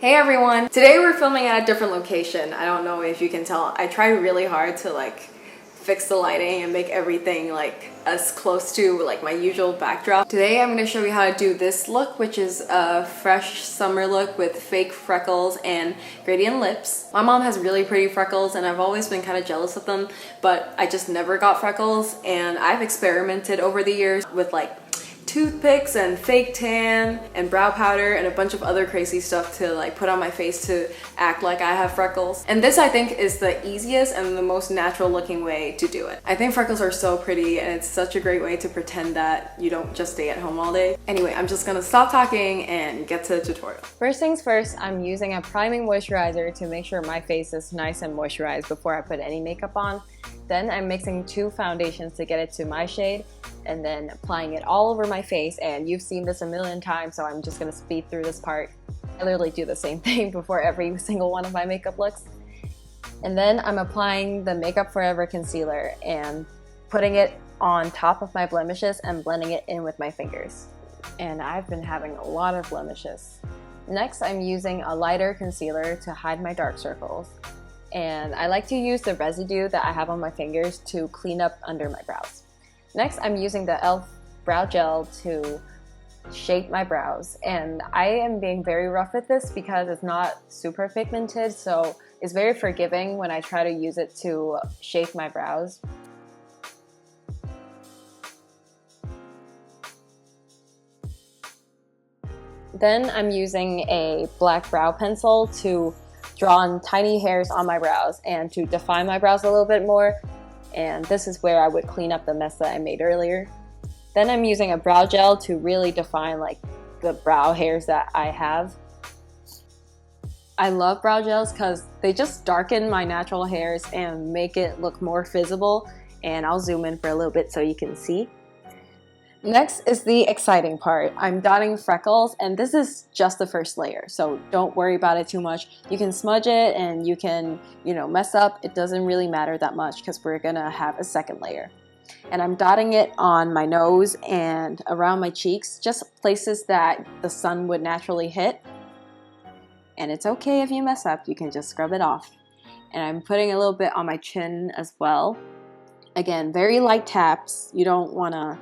Hey everyone! Today we're filming at a different location. I don't know if you can tell. I tried really hard to fix the lighting and make everything as close to my usual backdrop. Today I'm going to show you how to do this look, which is a fresh summer look with fake freckles and gradient lips. My mom has really pretty freckles and I've always been kind of jealous of them, but I just never got freckles, and I've experimented over the years with toothpicks and fake tan and brow powder and a bunch of other crazy stuff to put on my face to act like I have freckles. And this, I think, is the easiest and the most natural looking way to do it. I think freckles are so pretty and it's such a great way to pretend that you don't just stay at home all day. Anyway, I'm just gonna stop talking and get to the tutorial. First things first, I'm using a priming moisturizer to make sure my face is nice and moisturized before I put any makeup on. Then I'm mixing two foundations to get it to my shade and then applying it all over my face, and you've seen this a million times, so I'm just gonna speed through this part. I literally do the same thing before every single one of my makeup looks. And then I'm applying the Makeup Forever concealer and putting it on top of my blemishes and blending it in with my fingers. And I've been having a lot of blemishes. Next, I'm using a lighter concealer to hide my dark circles. And I like to use the residue that I have on my fingers to clean up under my brows. Next, I'm using the e.l.f. brow gel to shape my brows, and I am being very rough with this because it's not super pigmented, so it's very forgiving when I try to use it to shape my brows. Then I'm using a black brow pencil to draw on tiny hairs on my brows and to define my brows a little bit more, and this is where I would clean up the mess that I made earlier. Then I'm using a brow gel to really define the brow hairs that I have. I love brow gels because they just darken my natural hairs and make it look more visible, and I'll zoom in for a little bit so you can see. Next is the exciting part. I'm dotting freckles, and this is just the first layer, so don't worry about it too much. You can smudge it and you can, mess up. It doesn't really matter that much because we're gonna have a second layer. And I'm dotting it on my nose and around my cheeks, just places that the sun would naturally hit. And it's okay if you mess up, you can just scrub it off. And I'm putting a little bit on my chin as well. Again, very light taps. You don't wanna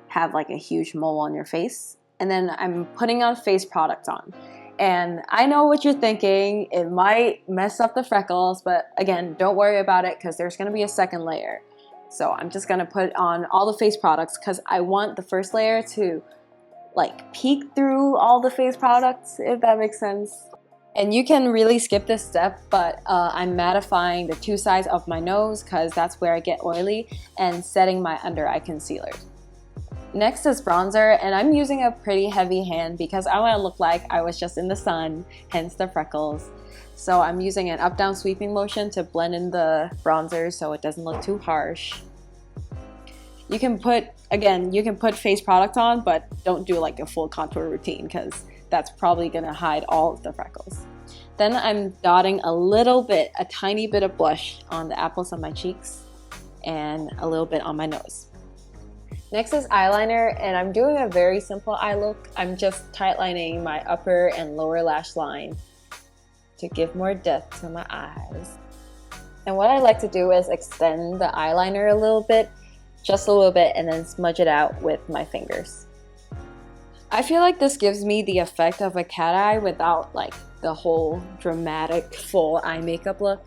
have a huge mole on your face. And then I'm putting on face products on. And I know what you're thinking, it might mess up the freckles, but again, don't worry about it because there's gonna be a second layer. So I'm just gonna put on all the face products because I want the first layer to peek through all the face products, if that makes sense. And you can really skip this step, but I'm mattifying the two sides of my nose because that's where I get oily, and setting my under eye concealer. Next is bronzer, and I'm using a pretty heavy hand because I want to look like I was just in the sun, hence the freckles. So I'm using an up-down sweeping motion to blend in the bronzer so it doesn't look too harsh. You can put face product on, but don't do a full contour routine because that's probably gonna hide all of the freckles. Then I'm dotting a tiny bit of blush on the apples of my cheeks and a little bit on my nose. Next is eyeliner, and I'm doing a very simple eye look. I'm just tightlining my upper and lower lash line to give more depth to my eyes. And what I like to do is extend the eyeliner a little bit, just a little bit, and then smudge it out with my fingers. I feel like this gives me the effect of a cat eye without the whole dramatic full eye makeup look.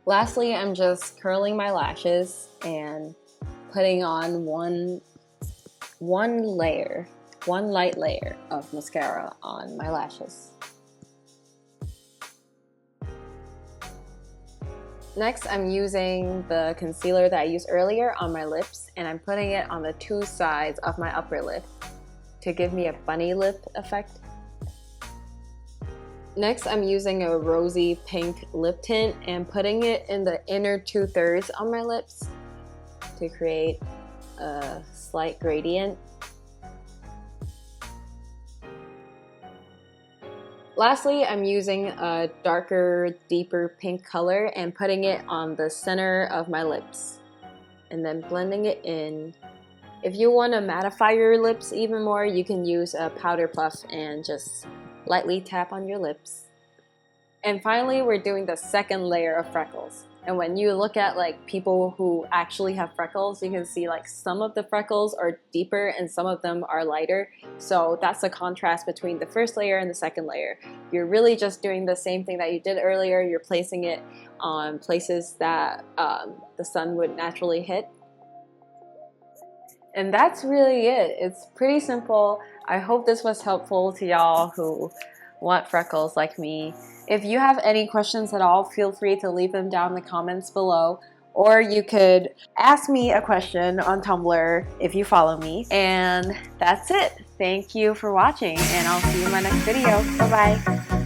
Lastly, I'm just curling my lashes and putting on one light layer of mascara on my lashes. Next, I'm using the concealer that I used earlier on my lips, and I'm putting it on the two sides of my upper lip to give me a bunny lip effect. Next, I'm using a rosy pink lip tint and putting it in the inner 2/3 on my lips to create a slight gradient. Lastly, I'm using a darker, deeper pink color and putting it on the center of my lips and then blending it in. If you want to mattify your lips even more, you can use a powder puff and just lightly tap on your lips. And finally, we're doing the second layer of freckles. And when you look at like people who actually have freckles, you can see like some of the freckles are deeper and some of them are lighter. So that's the contrast between the first layer and the second layer. You're really just doing the same thing that you did earlier. You're placing it on places that the sun would naturally hit. And that's really it. It's pretty simple. I hope this was helpful to y'all who want freckles like me. If you have any questions at all, feel free to leave them down in the comments below. Or you could ask me a question on Tumblr if you follow me. And that's it. Thank you for watching, and I'll see you in my next video. Bye-bye.